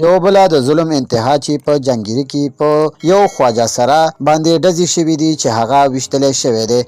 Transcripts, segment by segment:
یو بل د ظلم انتها چې په جنگيري کې په یو خواجه سره باندې ډزې شوې دي چې هغه وشتل شوی دی.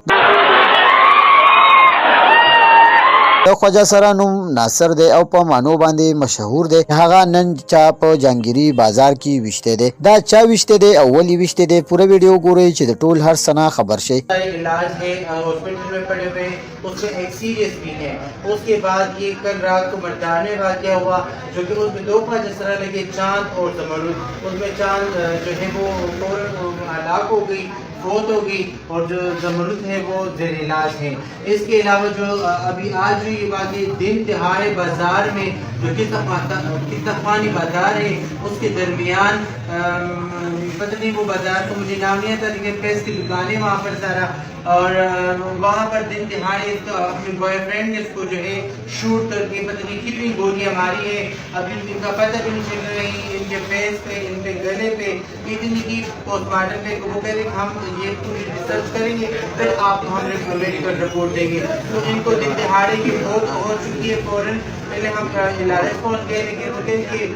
د خواجه سره نوم ناصر دی او په مانو باندې مشهور دی. هغه نن چا په جنگيري بازار کې وشته دی. دا چا وشته دی او ولې وشته دی پوره ویډیو ګورئ چې د ټول هر سنا خبر شي. इलाज है हॉस्पिटल में पड़े हुए, उसमें एक सीरियस भी है. उसके बाद ये कल रात को मर्दाने वाक़या हुआ जो कि उसमें 2 फ़जर लगे चांद और तमरुद. उसमें चांद जो है वो फौरन हलाक हो गई, फौत हो गई और जो जमरुद है वो ज़ेर इलाज है. इसके अलावा जो अभी आज ये बाकी दिन तिहाड़े बाजार में जो कितफानी बाजार है उसके दरमियान पता नहीं वो बाजार को मुझे नाम नहीं आता लेकिन प्रेस की दुकानें वहाँ पर सारा और वहाँ पर दिन दिहाड़े तो अपने बॉयफ्रेंड ने उसको जो है शूट करके पता नहीं कितनी गोलियाँ मारी है. अभी इनका पता भी नहीं चल रही, इनके फेस पे, इनके गले पे, इतनी की पोस्टमार्टम पे वो कह रहे हम ये पूरी रिसर्च करेंगे फिर आपको हम मेडिकल रिपोर्ट देंगे. तो इनको दिन दिहाड़े की बहुत हो चुकी है. फ़ौरन पहले हम इलाज पहुँच गए लेकिन वो कहें कि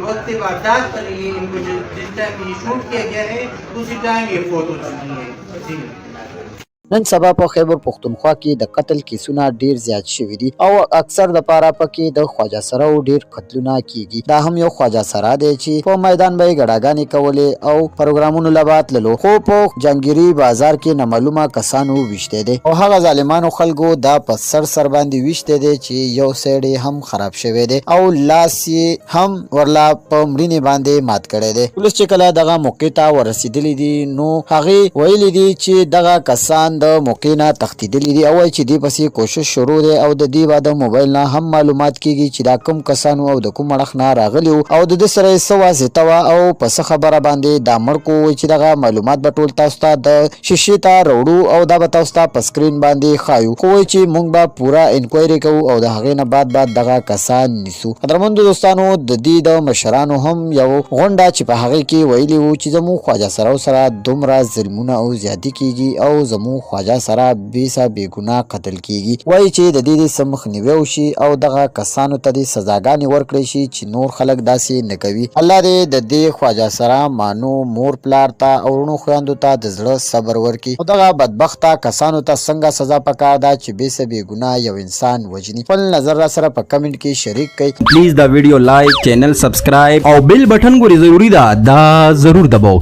वक्त वारदात पर ये इनको जिस टाइम ये शूट किया गया है उसी टाइम ये फौत हो चुकी है. जी نن سبا په خیبر پختونخوا کې د قتل کیسونه ډیر زیات شوي دي او اکثر د پاره پکې د خواجه سراو ډیر قتلونه کیږي. دا هم یو خواجه سرا دی چې په میدان به غړاګانې کولې او پروګرامونو لبات للو خو په جنگيري بازار کې نامعلومه کسانو وشته دي او هغه ظالمانو خلکو دا په سر باندې وشته دي چې یو سړی هم خراب شوی دی او لاس هم ورلا په مړینه باندې مات کړی دی. پولیس چې کله دغه موقع ته ورسېدلی دي نو هغه ویلي دي چې دغه کسان د موقع نه تښتیدلی دي او چې دی پسې کوشش شروع دی او د دې بعد موبایل نه هم معلومات کیږي چې دا کوم کسانو او د کوم اړخ نه راغلی او د دې سره څه واسطه وه او په څه خبره باندې دا امر کوو چې دغه معلومات به ټول تاسو ته د شیشې ته راوړو او دا به تاسو ته په سکرین باندې ښایو خو چې موږ به پوره انکوایري کوو او د هغې نه بعد دغه کسان نیسو. قدرمنو دوستانو د دې د مشرانو هم یو غونډه چې په هغې کې ویلي وو چې زموږ خواجه سراو سره دومره ظلمونه او زیاتي کیږي او زموږ خواجه سره بیسا بیګناه قتل کیږي. وایي چې د دې څه مخنیوی وشي او دغه کسانو ته د سزاګانې ورکړي شي چې نور خلک داسې نه کوي. الله دې د دې خواجه سره مانو مور پلار ته او ورونو خویندو ته د زړه صبر ورکړي او دغه بدبخته کسانو ته څنګه سزا پکار ده چې بیسا بیګناه یو انسان وژني. خپل نظر را سره په کمنټ کې شریک کړئ. پلیز دا ویډیو لایک، چینل سبسکرائب او بیل بٹن کو ضروری دا ضرور دباؤ.